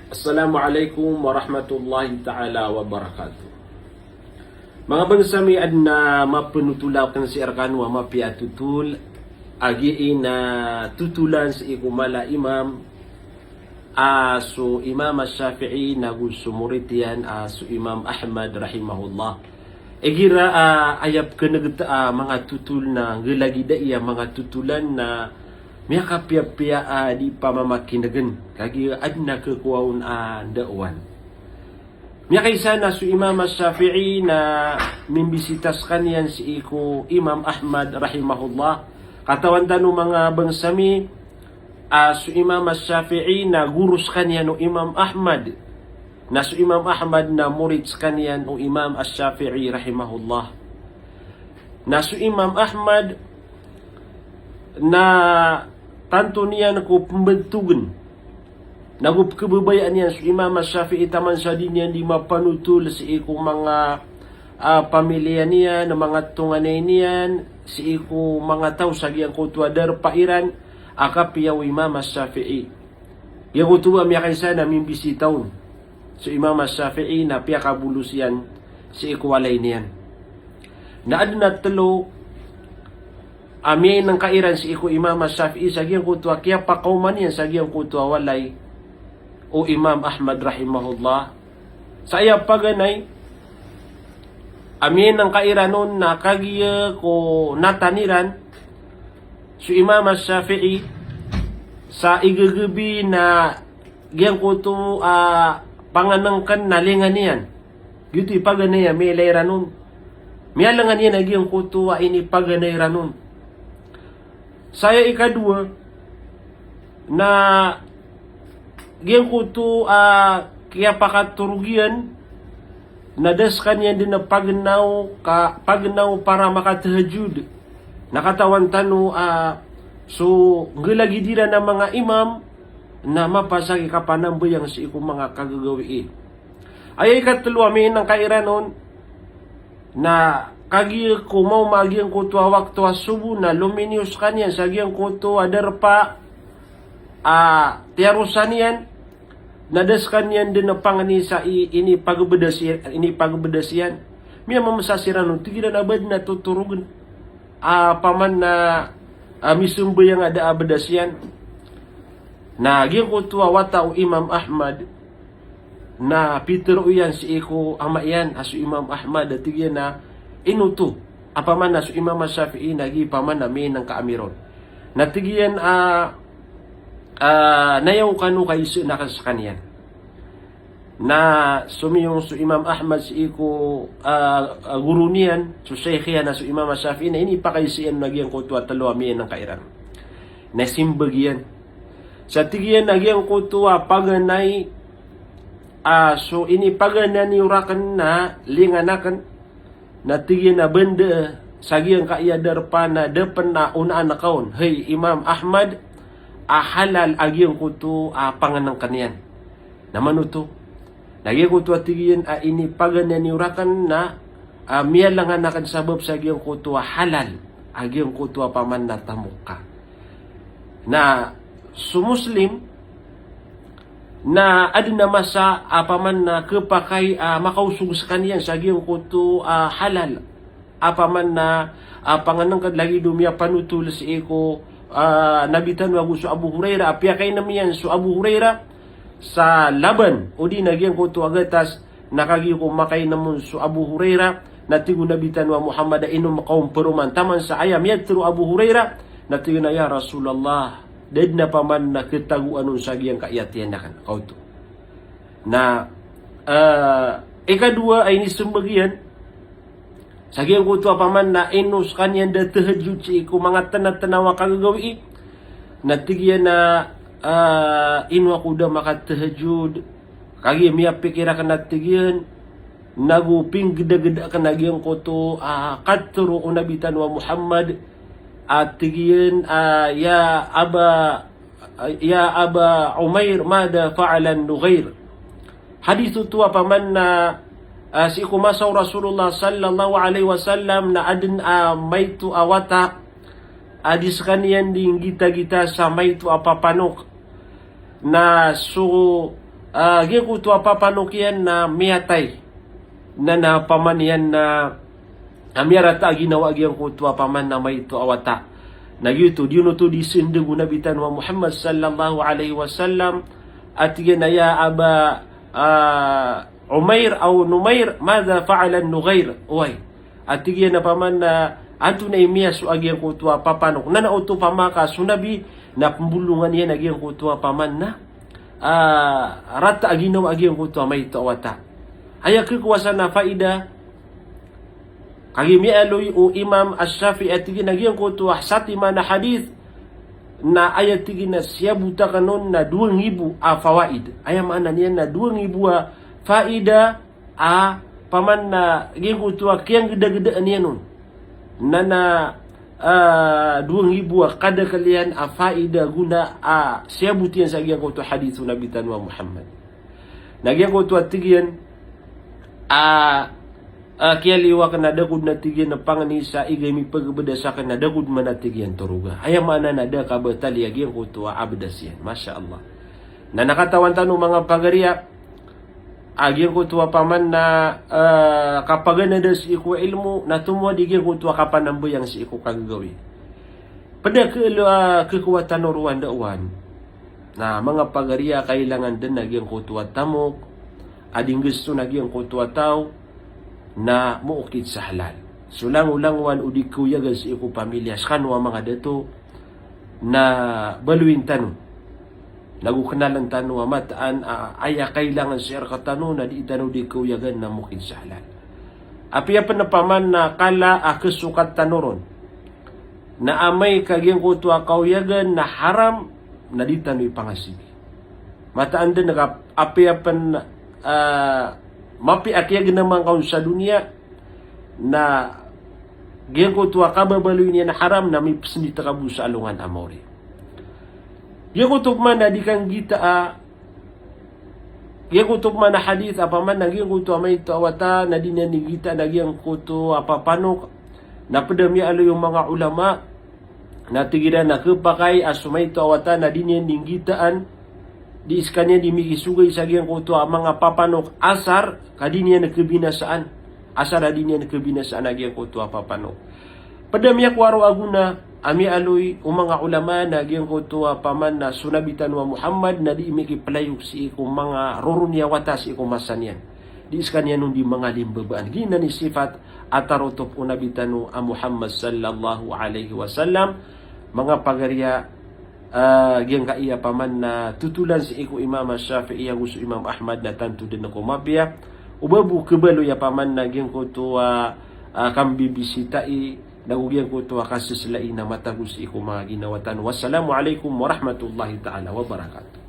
Assalamualaikum warahmatullahi ta'ala wabarakatuh. Mga bangsami adna mapenutulaw kan si arkan wa mapiatutul agi na tutulan sa ikumala imam so Imam Shafi'i nagusumuritian so Imam Ahmad rahimahullah. Egira ayap kenegta mga tutul na gelagi da iya mga tutulan na miya kapia-pia di pamamakinagan kagi adna kekuaun daawan. Miya kaysa na su Imam Shafi'i na mimbisitas kanyan si iko Imam Ahmad rahimahullah. Katawan tanu mga bangsami su Imam Shafi'i na gurus kanyan o Imam Ahmad. Na su Imam Ahmad na murid kanyan o Imam Shafi'i rahimahullah. Na su Imam Ahmad na tanto niyan ko pembentugan nagup kebebayaan niyan so Imam Shafi'i taman sa din niyan di mapanutul si iko mga pamilya niya na mga tunganay niyan si iko mga tao sa giyang kutua dar pairan akap yaw Imam Shafi'i yang kutua miya kaysa na mimbisitaon so Imam Shafi'i na piya kabulus yan si iko walay niyan na adna telo Amin ng kairan si iko Imam Shafi'i sa giyang kutwa kaya pakauman yan sa giyang kutwa walay o Imam Ahmad rahimahullah. Sa iya paganay amin ng kairan nun na kagiya ko nataniran si Imam Shafi'i sa igagabi na giyang kuto panganangkan nalingan niyan. Gitu ipaganay may layran nun. May alangan yan na giyang kuto ini paganay ranon. Saya ikadua na giyang kuto kaya pakaturugian na daskan yan din na pagnaw para makatahajud nakatawan tanu so ngelagi dira na mga imam na mapasagi kapanambayang si iku mga kagagawiin ay ikatulwa may ng kairanon na kagi ko mau magiang kuto waktu subuh na luminius kanyan sa giyang kuto adarpa tiarusan yan nadas kanyan din na pangani sa ini pagbedas yan miya mamasasiran nun tigilan abad na tuturugan paman na misumbo yang ada abadas yan na giyang kuto wata o Imam Ahmad na Peter uyan si iko ama yan aso Imam Ahmad at tigyan na inuto apaman na su Imam Shafi'i nagi paman na may ng kaamiron natigiyan nayaw kanu kayso nakaskanyan na sumiyong su Imam Ahmad si iko guru niyan su sheikhiyan na su Imam Shafi'i na ini pa kaysiyan nagyang kuto at talo amin ng kairan na simbagyan sa tigiyan nagyang kuto paganay so ini paganay ni urakan na linganakan natigyan na benda sagiyang kaiyadar pa na depan na unaan na kaon hey Imam Ahmad halal agiyang kuto panganang kanyan naman ito nagyang kuto atigyan ini paganyan ni urakan na miyalangan na kan sabab sagiyang kuto halal agiyang kuto paman na tamuka na sumuslim na adna masa apaman na kepakay makausog sa kaniyan sa giyang kuto halal apaman na panganang kadlagi dumya panutul si iko nabitan wagu su Abu Hurairah apya kay namiyan su Abu Hurairah sa laban o di nagyang kuto agatas nakagi ko makay namun su Abu Hurairah natigo nabitan wa Muhammad inum kaum peruman taman sa ayam yatru Abu Hurairah natigo na ya Rasulullah dahil na paman na kitaguan nun sa giyang kaiyatiyan na kan. Kauto. Na, ikadua ay nisumbagian, sa giyang kuto paman na inus kanyan da tahajud si iku mga tanat-tanawa kagagawi, natigyan na inwa kuda makatahajud, kagi miya pikira ka natigyan, naguping geda-geda ka na giyang kuto, katuro unabitan wa Muhammad, at tigiyan ya Aba Umair mada fa'alan Nughair hadis itu paman na si kumasaw Rasulullah sallallahu alaihi wasallam na adin maitu awata adis kaniyan ding gita-gita sa maitu apapanok na so Gian ko to papanukian na miyatay na pamanian na amiyarata ginawa gian ko to paman na may to awata. Nagyuto diyo to disinde gunabitan wa Muhammad sallallahu alaihi wasallam at ginaya aba Umair au Numair madha fa'ala Nughair uy at na paman na anto na imiya so agian ko to papanok na nauto pamaka sunabi na pembulungan yan agian ko to paman na rata aginaw agian ko to may to awata. Haya kikuwasan na faida kagimi aloy o Imam Ash-Shafi'i at ginagyan ko to sati man na hadith na ayat tigina siya buta kanon na 2,000 fawaid. Ayam ana niyan na 2,000 faida paman na gin ko to kiyang geda-geda niyan nun. Na 2,000 kada kalian faida guna siya butian sa gyan ko to hadithu Nabi Tanwa Muhammad. Nagyan ko to tigyan kaya liwa ka na dagod na tigyan na panganisa igay mi pagbeda sa ka na dagod man na tigyan turuga. Ayaw mana na da kabatali agyan ko tuwa abdas yan. Masya Allah. Na nakatawan tanong mga pagariya, agyan ko tuwa paman na kapag na da si iku ilmu, na tumuwa digyan ko tuwa kapanambuyang si iku kagagawi. Pada kekuatan nuruan daawan, na mga pagariya kailangan din nagyan ko tuwa tamok, ading gusto nagyan ko tuwa tao, na muukit sa halal. So lang-ulangwan udi kuyagan sa iku pamilya sa kanwa mga dato na baluin tanong. Nagukenalan tanong mataan aya kailangan siya katano na di tanong di kuyagan na mukit sa halal. Api apa na paman na kala kesukat tanoron na amay kagyan ko tuwa kauyagan na haram na di tano'y pangasibi. Mataan din api apa na mapi akyag naman kaun sa dunia na gian ko tuwa kababaluin niya na haram na may pasnita kabu sa alungan amore. Gian ko tukman na di kang gita gian ko tukman na hadith apaman na gian ko tuwa may tawata na di na nigita na gian ko tuwa papanok na padami alo yung mga ulama na tigiran na kepakay asumay tawata na di niya ninggitaan di iskanya dimikisugay sa giyang kuto ang mga papanok asar kadiniya na kebinasaan asar adiniya na kebinasaan agiyang kuto ang papanok padamiyak waro aguna ami aloy mga ulama na giyang kuto paman na sunabitan wa Muhammad na di imikiplayog si ikong mga rorunya watas ikong masanyan di iskanya nung di mga limbabaan gina ni sifat atarotop unabitan wa Muhammad sallallahu alaihi wasallam mga pagarya gian kaiya paman na tutulan si iku Imam Shafi'i yang gusto Imam Ahmad na tanto din ako mapia ubabu kebalo ya paman na gian ko to kambibisitai nagugyan ko to kasislai na matagus iku mga ginawatan. Wassalamu alaikum warahmatullahi ta'ala wabarakatuh.